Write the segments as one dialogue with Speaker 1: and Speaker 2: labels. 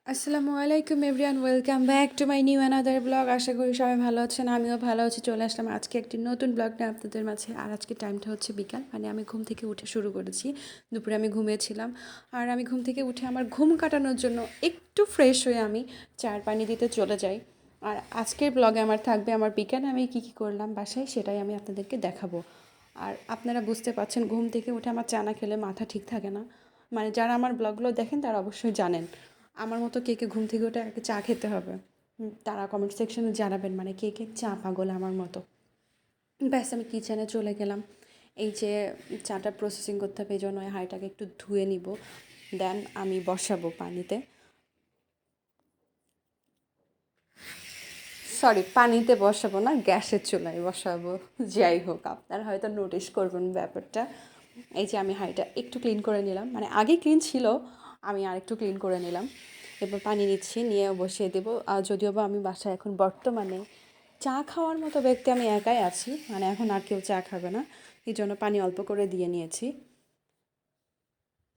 Speaker 1: আসসালামু আলাইকুম everyone, welcome back to my new another blog. আশা করি সবাই ভালো আছেন, আমিও ভালো আছি। চলে আসলাম আজকে একটি নতুন ব্লগ নিয়ে আপনাদের মাঝে। আর আজকে টাইমটা হচ্ছে বিকাল, মানে আমি ঘুম থেকে উঠে শুরু করেছি। দুপুরে আমি ঘুমিয়েছিলাম, আর আমি ঘুম থেকে উঠে আমার ঘুম কাটানোর জন্য একটু ফ্রেশ হয়ে আমি চায়ের পানি দিতে চলে যাই। আর আজকের ব্লগে আমার থাকবে আমার বিকালে আমি কী কী করলাম বাসায়, সেটাই আমি আপনাদেরকে দেখাবো। আর আপনারা বুঝতে পারছেন, ঘুম থেকে উঠে আমার চা না খেলে মাথা ঠিক থাকে না। মানে যারা আমার ব্লগগুলো দেখেন তারা অবশ্যই জানেন আমার মতো কে কে ঘুম থেকে উঠে আগে চা খেতে হবে। তারা কমেন্ট সেকশনে জানাবেন, মানে কে কে চা পাগল আমার মতো। ব্যাস আমি কিচেনে চলে গেলাম। এই যে চাটা প্রসেসিং করতে হবে, এই জন্য হাঁড়িটাকে একটু ধুয়ে নিব, দেন আমি বসাবো পানিতে। সরি, পানিতে বসাবো না, গ্যাসের চুলায় বসাবো। যাই হোক, আপনারা হয়তো নোটিস করবেন ব্যাপারটা। এই যে আমি হাঁড়িটা একটু ক্লিন করে নিলাম, মানে আগে ক্লিন ছিল, আমি আরেকটু ক্লিন করে নিলাম। এবার পানি নিচ্ছি, নিয়ে বসিয়ে দেবো। আর যদিও বা আমি বাসায় এখন বর্তমানে চা খাওয়ার মতো ব্যক্তি আমি একাই আছি, মানে এখন আর কেউ চা খাবে না, এই জন্য পানি অল্প করে দিয়ে নিয়েছি।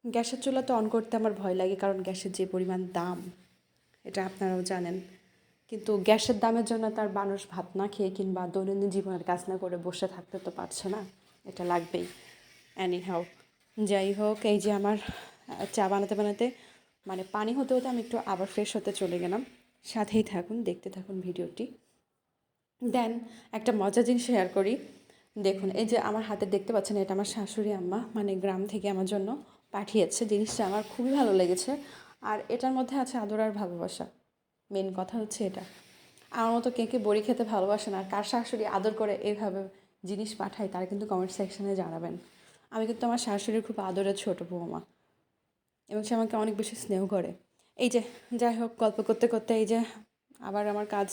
Speaker 1: গ্যাসের চুলা তো অন করতে আমার ভয় লাগে, কারণ গ্যাসের যে পরিমাণ দাম এটা আপনারাও জানেন। কিন্তু গ্যাসের দামের জন্য তার মানুষ ভাত না খেয়ে কিংবা দৈনন্দিন জীবনের কাজ না করে বসে থাকতে তো পারছে না, এটা লাগবেই। অ্যানি হাউ, যাই হোক, এই যে আমার চা বানাতে বানাতে মানে পানি হতে হতে আমি একটু আবার ফ্রেশ হতে চলে গেলাম। সাথেই থাকুন, দেখতে থাকুন ভিডিওটি। দেন একটা মজার জিনিস শেয়ার করি। দেখুন, এই যে আমার হাতে দেখতে পাচ্ছেন, এটা আমার শাশুড়ি আম্মা মানে গ্রাম থেকে আমার জন্য পাঠিয়েছে। জিনিসটা আমার খুবই ভালো লেগেছে, আর এটার মধ্যে আছে আদর আর ভালোবাসা। মেন কথা হচ্ছে এটা। আমার মতো কে কে বড়ি খেতে ভালোবাসেন, আর কার শাশুড়ি আদর করে এইভাবে জিনিস পাঠায়, তারা কিন্তু কমেন্ট সেকশনে জানাবেন। আমি কিন্তু আমার শাশুড়ির খুব আদরের ছোটো বৌমা, এবং সে আমাকে অনেক বেশি স্নেহ করে। এই যে, যাই হোক, গল্প করতে করতে এই যে আবার আমার কাজ।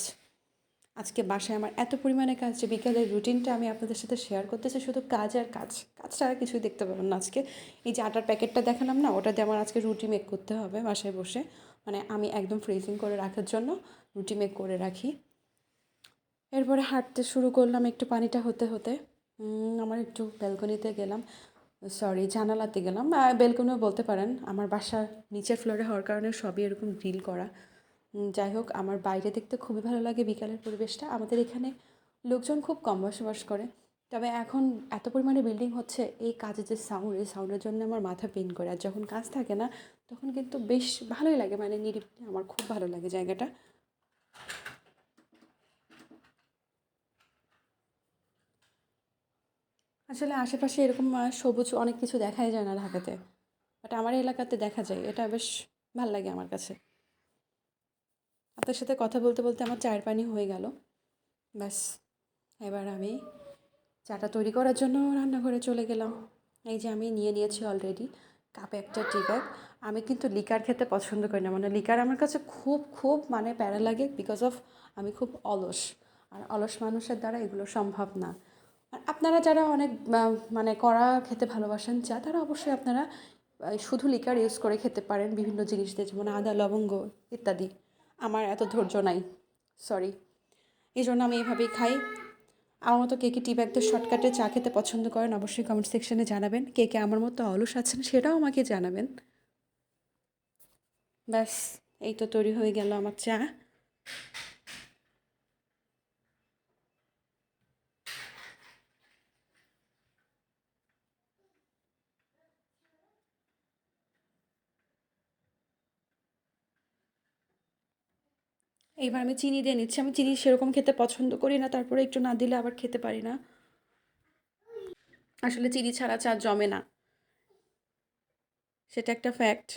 Speaker 1: আজকে বাসায় আমার এত পরিমাণে কাজ যে বিকালের রুটিনটা আমি আপনাদের সাথে শেয়ার করতেছি, শুধু কাজ আর কাজ। কাজ ছাড়া কিছুই দেখতে পাবেন না আজকে। এই যে আটার প্যাকেটটা দেখালাম না, ওটা দিয়ে আমার আজকে রুটি মেক করতে হবে বাসায় বসে। মানে আমি একদম ফ্রিজিং করে রাখার জন্য রুটি মেক করে রাখি। এরপরে হাঁটতে শুরু করলাম একটু পানিটা হতে হতে। আমার একটু ব্যালকনিতে গেলাম, সরি জানালাতে গেলাম, ব্যালকনিও বলতে পারেন। আমার বাসা নিচের ফ্লোরে হওয়ার কারণে সবই এরকম গ্রিল করা। যাই হোক, আমার বাইরে দেখতে খুবই ভালো লাগে বিকালের পরিবেশটা। আমাদের এখানে লোকজন খুব কম বসবাস করে, তবে এখন এত পরিমাণে বিল্ডিং হচ্ছে, এই কাজের যে সাউন্ড, এই সাউন্ডের জন্য আমার মাথা পেন করে। আর যখন কাজ থাকে না, তখন কিন্তু বেশ ভালোই লাগে, মানে নিরিবিলি, আমার খুব ভালো লাগে জায়গাটা। আসলে আশেপাশে এরকম সবুজ অনেক কিছু দেখাই যায় না ঢাকাতে, বাট আমার এলাকাতে দেখা যায়, এটা বেশ ভাল লাগে আমার কাছে। আপনার সাথে কথা বলতে বলতে আমার চায়ের পানি হয়ে গেল। ব্যাস, এবার আমি চাটা তৈরি করার জন্য রান্নাঘরে চলে গেলাম। এই যে আমি নিয়ে নিয়েছি অলরেডি কাপে একটা টি ব্যাগ। আমি কিন্তু লিকার খেতে পছন্দ করি না, মানে লিকার আমার কাছে খুব খুব মানে প্যারা লাগে, বিকজ অফ আমি খুব অলস, আর অলস মানুষের দ্বারা এগুলো সম্ভব না। আর আপনারা যারা অনেক মানে কড়া খেতে ভালোবাসেন চা, তারা অবশ্যই আপনারা শুধু লিকার ইউজ করে খেতে পারেন বিভিন্ন জিনিস দিয়ে, যেমন আদা, লবঙ্গ ইত্যাদি। আমার এত ধৈর্য নাই, সরি। এই জন্য আমি এভাবেই খাই। আমার মতো কে কে টি ব্যাগদের শর্টকাটে চা খেতে পছন্দ করেন, অবশ্যই কমেন্ট সেকশনে জানাবেন। কে কে আমার মতো অলস আছেন, সেটাও আমাকে জানাবেন। ব্যাস, এই তো তৈরি হয়ে গেল আমার চা। এইবার আমি চিনি দিয়ে নিচ্ছি। আমি চিনি সেরকম খেতে পছন্দ করি না, তারপরে একটু না দিলে আবার খেতে পারি না। আসলে চিনি ছাড়া চা জমে না, সেটা একটা ফ্যাক্ট।